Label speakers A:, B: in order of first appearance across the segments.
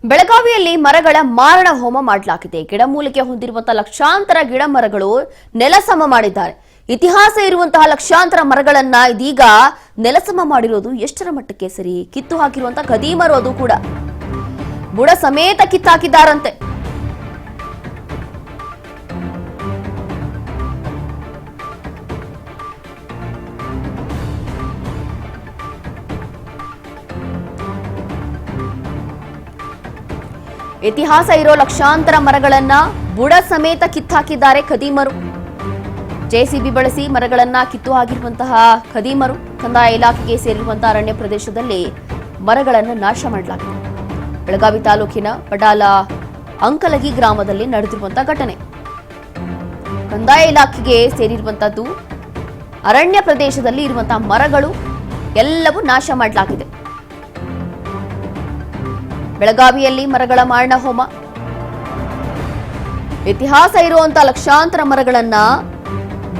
A: ಬೆಳಗಾವಿಯಲ್ಲಿ ಮರಗಳ ಮಾರಣ ಹೋಮ ಮಾಡಲಾಗಿದೆ. ಗಿಡಮೂಲಿಕೆ ಹೊಂದಿರುವಂತಹ ಲಕ್ಷಾಂತರ ಗಿಡ ಮರಗಳು ನೆಲಸಮ ಮಾಡಿದ್ದಾರೆ. ಇತಿಹಾಸ ಇರುವಂತಹ ಲಕ್ಷಾಂತರ ಮರಗಳನ್ನ ಇದೀಗ ನೆಲಸಮ ಮಾಡಿರೋದು ಎಷ್ಟರ ಮಟ್ಟಕ್ಕೆ ಸರಿ? ಕಿತ್ತು ಹಾಕಿರುವಂತಹ ಖದೀಮರು ಅದು ಕೂಡ ಬುಡ ಸಮೇತ ಕಿತ್ತಾಕಿದ್ದಾರಂತೆ. ಇತಿಹಾಸ ಇರೋ ಲಕ್ಷಾಂತರ ಮರಗಳನ್ನ ಬುಡ ಸಮೇತ ಕಿತ್ತಾಕಿದ್ದಾರೆ ಖದೀಮರು. ಜೆಸಿಬಿ ಬಳಸಿ ಮರಗಳನ್ನ ಕಿತ್ತು ಹಾಕಿರುವಂತಹ ಖದೀಮರು ಕಂದಾಯ ಇಲಾಖೆಗೆ ಸೇರಿರುವಂತಹ ಅರಣ್ಯ ಪ್ರದೇಶದಲ್ಲಿ ಮರಗಳನ್ನು ನಾಶ ಮಾಡಲಾಗಿದೆ. ಬೆಳಗಾವಿ ತಾಲೂಕಿನ ಪಡಾಲ ಅಂಕಲಗಿ ಗ್ರಾಮದಲ್ಲಿ ನಡೆದಿರುವಂತಹ ಘಟನೆ. ಕಂದಾಯ ಇಲಾಖೆಗೆ ಸೇರಿರುವಂತದ್ದು ಅರಣ್ಯ ಪ್ರದೇಶದಲ್ಲಿ ಇರುವಂತಹ ಮರಗಳು ಎಲ್ಲವೂ ನಾಶ ಮಾಡಲಾಗಿದೆ. ಬೆಳಗಾವಿಯಲ್ಲಿ ಮರಗಳ ಮಾರಣ ಹೋಮ. ಇತಿಹಾಸ ಇರುವಂತಹ ಲಕ್ಷಾಂತರ ಮರಗಳನ್ನ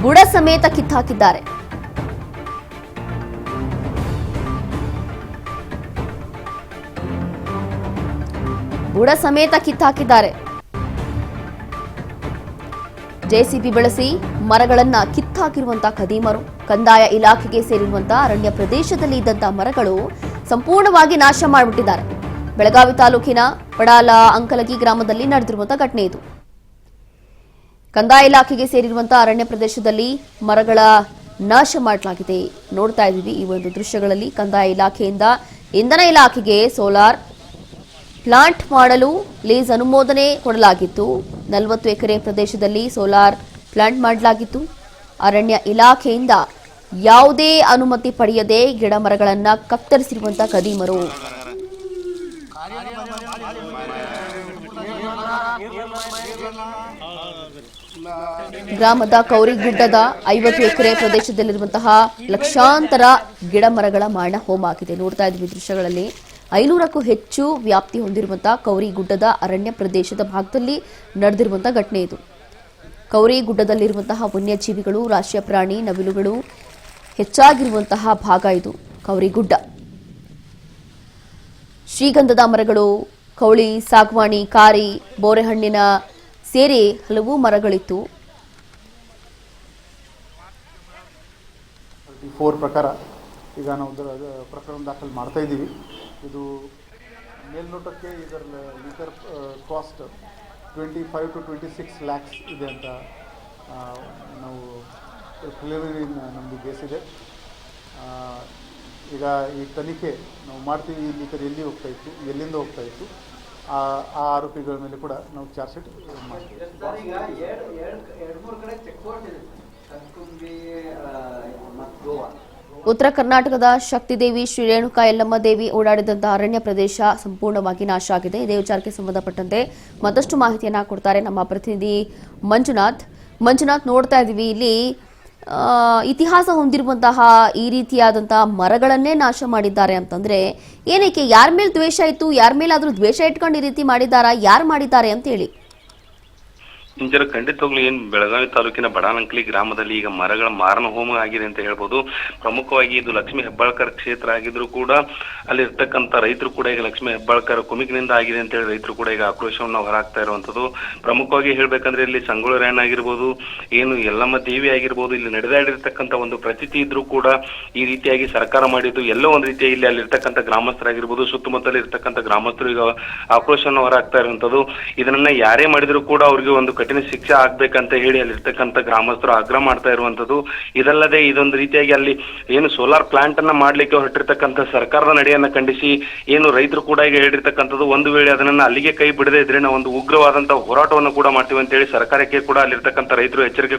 A: ಬುಡ ಸಮೇತ ಕಿತ್ತಾಕಿದ್ದಾರೆ. ಬುಡ ಸಮೇತ ಕಿತ್ತಾಕಿದ್ದಾರೆ. ಜೆಸಿಬಿ ಬಳಸಿ ಮರಗಳನ್ನ ಕಿತ್ತಾಕಿರುವಂತಹ ಖದೀಮರು ಕಂದಾಯ ಇಲಾಖೆಗೆ ಸೇರಿರುವಂತಹ ಅರಣ್ಯ ಪ್ರದೇಶದಲ್ಲಿ ಇದ್ದಂತಹ ಮರಗಳು ಸಂಪೂರ್ಣವಾಗಿ ನಾಶ ಮಾಡಿಬಿಟ್ಟಿದ್ದಾರೆ. ಬೆಳಗಾವಿ ತಾಲೂಕಿನ ಪಡಾಲ ಅಂಕಲಗಿ ಗ್ರಾಮದಲ್ಲಿ ನಡೆದಿರುವಂತಹ ಘಟನೆ ಇದು. ಕಂದಾಯ ಇಲಾಖೆಗೆ ಸೇರಿರುವಂತಹ ಅರಣ್ಯ ಪ್ರದೇಶದಲ್ಲಿ ಮರಗಳ ನಾಶ ಮಾಡಲಾಗಿದೆ. ನೋಡ್ತಾ ಇದ್ದೀವಿ ಈ ಒಂದು ದೃಶ್ಯಗಳಲ್ಲಿ. ಕಂದಾಯ ಇಲಾಖೆಯಿಂದ ಇಂಧನ ಇಲಾಖೆಗೆ ಸೋಲಾರ್ ಪ್ಲಾಂಟ್ ಮಾಡಲು ಲೀಸ್ ಅನುಮೋದನೆ ಕೊಡಲಾಗಿತ್ತು. 40 ಎಕರೆ ಪ್ರದೇಶದಲ್ಲಿ ಸೋಲಾರ್ ಪ್ಲಾಂಟ್ ಮಾಡಲಾಗಿತ್ತು. ಅರಣ್ಯ ಇಲಾಖೆಯಿಂದ ಯಾವುದೇ ಅನುಮತಿ ಪಡೆಯದೆ ಗಿಡ ಮರಗಳನ್ನ ಕತ್ತರಿಸಿರುವಂತಹ ಖದೀಮರು. ಗ್ರಾಮದ ಕೌರಿಗುಡ್ಡದ 50 ಎಕರೆ ಪ್ರದೇಶದಲ್ಲಿರುವಂತಹ ಲಕ್ಷಾಂತರ ಗಿಡ ಮರಗಳ ಮಾರಣ ಹೋಮ ಆಗಿದೆ. ನೋಡ್ತಾ ಇದ್ವಿ ದೃಶ್ಯಗಳಲ್ಲಿ. 500ಕ್ಕೂ ಹೆಚ್ಚು ವ್ಯಾಪ್ತಿ ಹೊಂದಿರುವಂತಹ ಕೌರಿಗುಡ್ಡದ ಅರಣ್ಯ ಪ್ರದೇಶದ ಭಾಗದಲ್ಲಿ ನಡೆದಿರುವಂತಹ ಘಟನೆ ಇದು. ಕೌರಿಗುಡ್ಡದಲ್ಲಿರುವಂತಹ ವನ್ಯಜೀವಿಗಳು, ರಾಷ್ಟ್ರೀಯ ಪ್ರಾಣಿ ನವಿಲುಗಳು ಹೆಚ್ಚಾಗಿರುವಂತಹ ಭಾಗ ಇದು ಕೌರಿಗುಡ್ಡ. ಶ್ರೀಗಂಧದ ಮರಗಳು, ಕೌಳಿ, ಸಾಗವಾಣಿ, ಕಾರಿ, ಬೋರೆಹಣ್ಣಿನ ಸೇರಿ ಹಲವು ಮರಗಳಿತ್ತು.
B: 4 ಪ್ರಕಾರ ಈಗ ನಾವು ಪ್ರಕರಣ ದಾಖಲು ಮಾಡ್ತಾ ಇದ್ದೀವಿ. ಇದು ಮೇಲ್ನೋಟಕ್ಕೆ ಇದರ ಲೀಟರ್ ಕಾಸ್ಟ್ 25 to 26 lakhs ಇದೆ ಅಂತ ನಾವು ಪ್ರಿಲಿಮಿನರಿ ನಮ್ಮದು ಬೇಸಿದೆ. ಈಗ ಈ ತನಿಖೆ ನಾವು ಮಾಡ್ತೀವಿ. ಈ ಲೀಟರ್ ಎಲ್ಲಿ ಹೋಗ್ತಾ ಇತ್ತು, ಎಲ್ಲಿಂದ ಹೋಗ್ತಾ ಇತ್ತು, ಆ ಆರೋಪಿಗಳ ಮೇಲೆ ಕೂಡ ನಾವು ಚಾರ್ಜ್ ಶೀಟ್ ಮಾಡ್ತೀವಿ.
A: ಉತ್ತರ ಕರ್ನಾಟಕದ ಶಕ್ತಿದೇವಿ, ಶ್ರೀ ರೇಣುಕಾ ಯಲ್ಲಮ್ಮ ದೇವಿ ಓಡಾಡಿದಂತಹ ಅರಣ್ಯ ಪ್ರದೇಶ ಸಂಪೂರ್ಣವಾಗಿ ನಾಶ ಆಗಿದೆ. ಇದೇ ವಿಚಾರಕ್ಕೆ ಸಂಬಂಧಪಟ್ಟಂತೆ ಮತ್ತಷ್ಟು ಮಾಹಿತಿಯನ್ನ ಕೊಡ್ತಾರೆ ನಮ್ಮ ಪ್ರತಿನಿಧಿ ಮಂಜುನಾಥ್. ನೋಡ್ತಾ ಇದೀವಿ ಇಲ್ಲಿ ಇತಿಹಾಸ ಹೊಂದಿರುವಂತಹ ಈ ರೀತಿಯಾದಂತಹ ಮರಗಳನ್ನೇ ನಾಶ ಮಾಡಿದ್ದಾರೆ ಅಂತಂದ್ರೆ ಏನಕ್ಕೆ? ಯಾರ ಮೇಲೆ ದ್ವೇಷ ಇತ್ತು? ಯಾರ ಮೇಲಾದ್ರೂ ದ್ವೇಷ ಇಟ್ಕೊಂಡು ಈ ರೀತಿ ಮಾಡಿದಾರಾ? ಯಾರು ಮಾಡಿದ್ದಾರೆ ಅಂತ ಹೇಳಿ?
C: ಇಂಜರ ಖಂಡಿತವಾಗ್ಲೂ ಏನ್ ಬೆಳಗಾವಿ ತಾಲೂಕಿನ ಬಡಾನಂಕಲಿ ಗ್ರಾಮದಲ್ಲಿ ಈಗ ಮರಗಳ ಮಾರಣ ಹೋಮ ಆಗಿದೆ ಅಂತ ಹೇಳ್ಬೋದು. ಪ್ರಮುಖವಾಗಿ ಇದು ಲಕ್ಷ್ಮೀ ಹೆಬ್ಬಾಳ್ಕರ್ ಕ್ಷೇತ್ರ ಆಗಿದ್ರು ಕೂಡ ಅಲ್ಲಿ ಇರ್ತಕ್ಕಂಥ ರೈತರು ಕೂಡ ಈಗ ಲಕ್ಷ್ಮೀ ಹೆಬ್ಬಾಳ್ಕರ್ ಕುಮಿಕಿನಿಂದ ಆಗಿದೆ ಅಂತ ಹೇಳಿ ರೈತರು ಕೂಡ ಈಗ ಆಕ್ರೋಶವನ್ನು ಹೊರಹಾಕ್ತಾ ಇರುವಂತದ್ದು. ಪ್ರಮುಖವಾಗಿ ಹೇಳ್ಬೇಕಂದ್ರೆ ಇಲ್ಲಿ ಸಂಗೊಳ್ಳಿ ರಾಯಣ್ಣ ಆಗಿರ್ಬೋದು, ಏನು ಯಲ್ಲಮ್ಮ ದೇವಿ ಆಗಿರ್ಬೋದು, ಇಲ್ಲಿ ನಡೆದಾಡಿರ್ತಕ್ಕಂಥ ಒಂದು ಪ್ರತೀತಿ ಇದ್ರೂ ಕೂಡ ಈ ರೀತಿಯಾಗಿ ಸರ್ಕಾರ ಮಾಡಿದ್ದು ಎಲ್ಲೋ ಒಂದ್ ರೀತಿಯ ಇಲ್ಲಿ ಅಲ್ಲಿರ್ತಕ್ಕಂಥ ಗ್ರಾಮಸ್ಥರಾಗಿರ್ಬೋದು, ಸುತ್ತಮುತ್ತಲ ಇರ್ತಕ್ಕಂಥ ಗ್ರಾಮಸ್ಥರು ಈಗ ಆಕ್ರೋಶವನ್ನು ಹೊರಹಾಕ್ತಾ ಇರುವಂತದ್ದು. ಇದನ್ನ ಯಾರೇ ಮಾಡಿದ್ರು ಕೂಡ ಅವ್ರಿಗೆ ಒಂದು ಕಠಿಣ ಶಿಕ್ಷೆ ಆಗ್ಬೇಕಂತ ಹೇಳಿ ಅಲ್ಲಿರ್ತಕ್ಕಂಥ ಗ್ರಾಮಸ್ಥರು ಆಗ್ರಹ ಮಾಡ್ತಾ ಇರುವಂತದ್ದು. ಇದಲ್ಲದೆ ಇದೊಂದು ರೀತಿಯಾಗಿ ಅಲ್ಲಿ ಏನು ಸೋಲಾರ್ ಪ್ಲಾಂಟ್ ಅನ್ನ ಮಾಡ್ಲಿಕ್ಕೆ ಹೊರಟಿರ್ತಕ್ಕಂಥ ಸರ್ಕಾರದ ನಡೆಯನ್ನ ಖಂಡಿಸಿ ಏನು ರೈತರು ಕೂಡ ಈಗ ಹೇಳಿರ್ತಕ್ಕಂಥದ್ದು, ಒಂದು ವೇಳೆ ಅದನ್ನ ಅಲ್ಲಿಗೆ ಕೈ ಬಿಡದೆ ಇದ್ರೆ ನಾವು ಒಂದು ಉಗ್ರವಾದಂತಹ ಹೋರಾಟವನ್ನು ಕೂಡ ಮಾಡ್ತೀವಿ ಅಂತ ಹೇಳಿ ಸರ್ಕಾರಕ್ಕೆ ಕೂಡ ಅಲ್ಲಿರ್ತಕ್ಕಂಥ ರೈತರು ಎಚ್ಚರಿಕೆ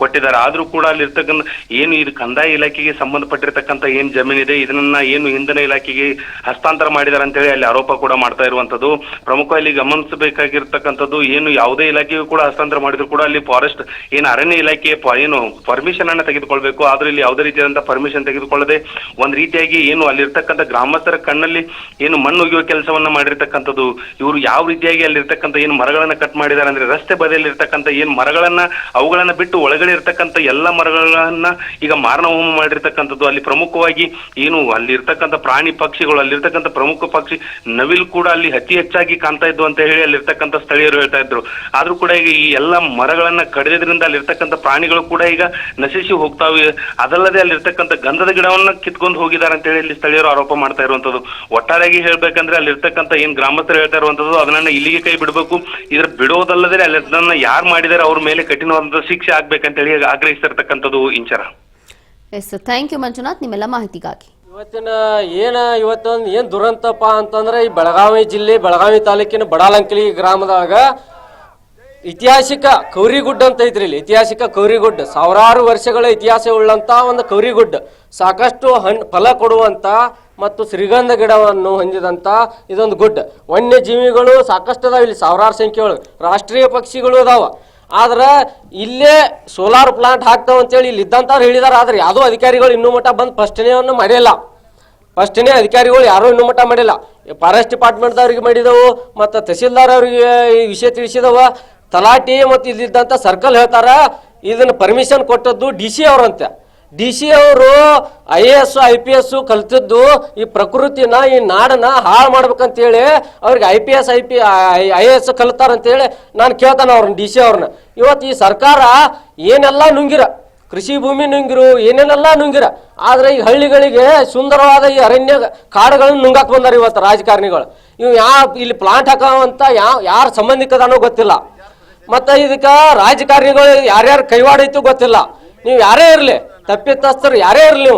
C: ಕೊಟ್ಟಿದ್ದಾರೆ. ಆದ್ರೂ ಕೂಡ ಅಲ್ಲಿರ್ತಕ್ಕಂಥ ಏನು ಇದು ಕಂದಾಯ ಇಲಾಖೆಗೆ ಸಂಬಂಧಪಟ್ಟಿರ್ತಕ್ಕಂಥ ಏನ್ ಜಮೀನಿದೆ ಇದನ್ನ ಏನು ಇಂಧನ ಇಲಾಖೆಗೆ ಹಸ್ತಾಂತರ ಮಾಡಿದಾರೆ ಅಂತ ಹೇಳಿ ಅಲ್ಲಿ ಆರೋಪ ಕೂಡ ಮಾಡ್ತಾ ಇರುವಂತದ್ದು. ಪ್ರಮುಖವಾಗಿ ಗಮನಿಸಬೇಕಾಗಿರ್ತಕ್ಕಂಥದ್ದು ಏನು ಯಾವುದೇ ಇಲಾಖೆ ಇಲಾಖೆಗೂ ಕೂಡ ಹಸ್ತಾಂತರ ಮಾಡಿದ್ರು ಕೂಡ ಅಲ್ಲಿ ಫಾರೆಸ್ಟ್ ಏನು ಅರಣ್ಯ ಇಲಾಖೆ ಏನು ಪರ್ಮಿಷನ್ ಅನ್ನ ತೆಗೆದುಕೊಳ್ಬೇಕು, ಆದ್ರೆ ಇಲ್ಲಿ ಯಾವುದೇ ರೀತಿಯಾದಂತಹ ಪರ್ಮಿಷನ್ ತೆಗೆದುಕೊಳ್ಳದೆ ಒಂದ್ ರೀತಿಯಾಗಿ ಏನು ಅಲ್ಲಿರ್ತಕ್ಕಂಥ ಗ್ರಾಮಸ್ಥರ ಕಣ್ಣಲ್ಲಿ ಏನು ಮಣ್ಣು ಒಗೆಯುವ ಕೆಲಸವನ್ನ ಮಾಡಿರ್ತಕ್ಕಂಥದ್ದು. ಇವರು ಯಾವ ರೀತಿಯಾಗಿ ಅಲ್ಲಿರ್ತಕ್ಕಂಥ ಏನು ಮರಗಳನ್ನ ಕಟ್ ಮಾಡಿದ್ದಾರೆ ಅಂದ್ರೆ ರಸ್ತೆ ಬದಿಯಲ್ಲಿ ಇರ್ತಕ್ಕಂಥ ಏನು ಮರಗಳನ್ನ ಅವುಗಳನ್ನ ಬಿಟ್ಟು ಒಳಗಡೆ ಇರ್ತಕ್ಕಂಥ ಎಲ್ಲ ಮರಗಳನ್ನ ಈಗ ಮಾರಣ ಹೋಮ ಮಾಡಿರ್ತಕ್ಕಂಥದ್ದು. ಅಲ್ಲಿ ಪ್ರಮುಖವಾಗಿ ಏನು ಅಲ್ಲಿ ಇರ್ತಕ್ಕಂಥ ಪ್ರಾಣಿ ಪಕ್ಷಿಗಳು, ಅಲ್ಲಿರ್ತಕ್ಕಂಥ ಪ್ರಮುಖ ಪಕ್ಷಿ ನವಿಲು ಕೂಡ ಅಲ್ಲಿ ಅತಿ ಹೆಚ್ಚಾಗಿ ಕಾಣ್ತಾ ಇದ್ವು ಅಂತ ಹೇಳಿ ಅಲ್ಲಿರ್ತಕ್ಕಂಥ ಸ್ಥಳೀಯರು ಹೇಳ್ತಾ ಇದ್ರು. ಆದ್ರೂ ಕೂಡ ಈಗ ಈ ಎಲ್ಲ ಮರಗಳನ್ನ ಕಡಿಯೋದ್ರಿಂದ ಅಲ್ಲಿರ್ತಕ್ಕಂಥ ಪ್ರಾಣಿಗಳು ಕೂಡ ಈಗ ನಶಿಸಿ ಹೋಗ್ತಾವೆ. ಅದಲ್ಲದೆ ಅಲ್ಲಿರ್ತಕ್ಕಂಥ ಗಂಧದ ಗಿಡವನ್ನ ಕಿತ್ಕೊಂಡು ಹೋಗಿದ್ದಾರೆ ಅಂತ ಹೇಳಿ ಇಲ್ಲಿ ಸ್ಥಳೀಯರು ಆರೋಪ ಮಾಡ್ತಾ ಇರುವಂತದ್ದು. ಒಟ್ಟಾರೆಯಾಗಿ ಹೇಳ್ಬೇಕಂದ್ರೆ ಅಲ್ಲಿರ್ತಕ್ಕಂಥ ಏನ್ ಗ್ರಾಮಸ್ಥರು ಹೇಳ್ತಾ ಇರುವಂತದ್ದು ಅದನ್ನ ಇಲ್ಲಿಗೆ ಕೈ ಬಿಡಬೇಕು. ಇದ್ರ ಬಿಡೋದಲ್ಲದೆ ಅಲ್ಲಿ ಅದನ್ನ ಯಾರು ಮಾಡಿದಾರೆ ಅವ್ರ ಮೇಲೆ ಕಠಿಣವಾದ ಶಿಕ್ಷೆ ಆಗ್ಬೇಕಂತ ಹೇಳಿ ಆಗ್ರಹಿಸಿರ್ತಕ್ಕಂಥದ್ದು. Inchara.
A: Yes, thank you Manjunath ನಿಮ್ಮೆಲ್ಲ ಮಾಹಿತಿಗಾಗಿ.
D: ಇವತ್ತೊಂದು ಏನು ದುರಂತಪ್ಪ ಅಂತಂದ್ರೆ ಈ ಬೆಳಗಾವಿ ಜಿಲ್ಲೆ ಬೆಳಗಾವಿ ತಾಲೂಕಿನ ಬಡಾಲಂಕಲಿ ಗ್ರಾಮದಾಗ ಐತಿಹಾಸಿಕ ಕೌರಿಗುಡ್ಡ ಅಂತ ಐತ್ರಿ. ಇಲ್ಲಿ ಐತಿಹಾಸಿಕ ಕೌರಿಗುಡ್ಡ, ಸಾವಿರಾರು ವರ್ಷಗಳ ಇತಿಹಾಸ ಉಳ್ಳಂತ ಒಂದು ಕೌರಿಗುಡ್ಡ, ಸಾಕಷ್ಟು ಫಲ ಕೊಡುವಂತ ಮತ್ತು ಶ್ರೀಗಂಧ ಗಿಡವನ್ನು ಹೊಂದಿದಂತ ಇದೊಂದು ಗುಡ್ಡ. ವನ್ಯಜೀವಿಗಳು ಸಾಕಷ್ಟು ಅದಾವ ಇಲ್ಲಿ, ಸಾವಿರಾರು ಸಂಖ್ಯೆ ಒಳಗೆ ರಾಷ್ಟ್ರೀಯ ಪಕ್ಷಿಗಳು ಅದಾವ. ಆದ್ರೆ ಇಲ್ಲೇ ಸೋಲಾರ್ ಪ್ಲಾಂಟ್ ಹಾಕ್ತಾವ ಅಂತೇಳಿ ಇಲ್ಲಿ ಇದ್ದಂಥವ್ರು ಹೇಳಿದಾರೆ. ಆದ್ರೆ ಯಾವುದೋ ಅಧಿಕಾರಿಗಳು ಇನ್ನೂ ಮಟ್ಟ ಬಂದು ಸ್ಪಷ್ಟನೆಯನ್ನು ಮಾಡಿಲ್ಲ. ಸ್ಪಷ್ಟನೆ ಅಧಿಕಾರಿಗಳು ಯಾರೂ ಇನ್ನೂ ಮಟ್ಟ ಮಾಡಿಲ್ಲ. ಫಾರೆಸ್ಟ್ ಡಿಪಾರ್ಟ್ಮೆಂಟ್ದವ್ರಿಗೆ ಮಾಡಿದವು ಮತ್ತು ತಹಸೀಲ್ದಾರ್ ಅವರಿಗೆ ಈ ವಿಷಯ ತಿಳಿಸಿದವ. ತಲಾಟಿ ಮತ್ತು ಇಲ್ಲಿದ್ದಂಥ ಸರ್ಕಲ್ ಹೇಳ್ತಾರ ಇದನ್ನು ಪರ್ಮಿಷನ್ ಕೊಟ್ಟದ್ದು DC ಅವರಂತೆ. DC ಅವರು IAS IPS ಕಲ್ತಿದ್ದು ಈ ಪ್ರಕೃತಿನ ಈ ನಾಡನ್ನ ಹಾಳು ಮಾಡ್ಬೇಕಂತೇಳಿ ಅವ್ರಿಗೆ IAS ಕಲಿತಾರಂತೇಳಿ ನಾನು ಕೇಳ್ತಾನೆ ಅವ್ರನ್ನ, DC ಅವ್ರನ್ನ. ಇವತ್ತು ಈ ಸರ್ಕಾರ ಏನೆಲ್ಲ ನುಂಗಿರ, ಕೃಷಿ ಭೂಮಿ ನುಂಗಿರು, ಏನೇನೆಲ್ಲ ನುಂಗಿರ, ಆದ್ರೆ ಈ ಹಳ್ಳಿಗಳಿಗೆ ಸುಂದರವಾದ ಈ ಅರಣ್ಯ ಕಾಡುಗಳನ್ನು ನುಂಗಾಕ್ ಬಂದಾರ ಇವತ್ತು ರಾಜಕಾರಣಿಗಳು. ಇವು ಇಲ್ಲಿ ಪ್ಲಾಂಟ್ ಹಾಕೋವಂತ ಯಾರ ಸಂಬಂಧಿಕದಾನೋ ಗೊತ್ತಿಲ್ಲ. ಮತ್ತೆ ಇದಕ್ಕೆ ರಾಜಕಾರಣಿಗಳು ಯಾರ್ಯಾರು ಕೈವಾಡ ಐತು ಗೊತ್ತಿಲ್ಲ. ನೀವು ಯಾರೇ ಇರಲಿ, ತಪ್ಪಿತಸ್ಥರು ಯಾರೇ ಇರಲಿ,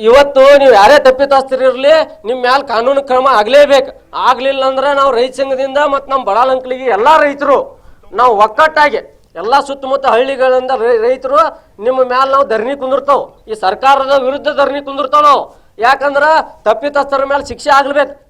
D: ಇವತ್ತು ನೀವು ಯಾರೇ ತಪ್ಪಿತಸ್ಥರು ಇರಲಿ, ನಿಮ್ಮ ಮ್ಯಾಲ ಕಾನೂನು ಕ್ರಮ ಆಗ್ಲೇಬೇಕು. ಆಗ್ಲಿಲ್ಲ ಅಂದ್ರೆ ನಾವು ರೈತ ಸಂಘದಿಂದ ಮತ್ತು ನಮ್ಮ ಬಡಾಲಂಕಲಿಗೆ ಎಲ್ಲ ರೈತರು ನಾವು ಒಕ್ಕಟ್ಟಾಗಿ ಎಲ್ಲ ಸುತ್ತಮುತ್ತ ಹಳ್ಳಿಗಳಿಂದ ರೈತರು ನಿಮ್ಮ ಮ್ಯಾಲ ನಾವು ಧರಣಿ ಕುಂದಿರ್ತಾವ. ಈ ಸರ್ಕಾರದ ವಿರುದ್ಧ ಧರಣಿ ಕುಂದಿರ್ತಾವ ನಾವು. ಯಾಕಂದ್ರೆ ತಪ್ಪಿತಸ್ಥರ ಮೇಲೆ ಶಿಕ್ಷೆ ಆಗ್ಲೇಬೇಕು.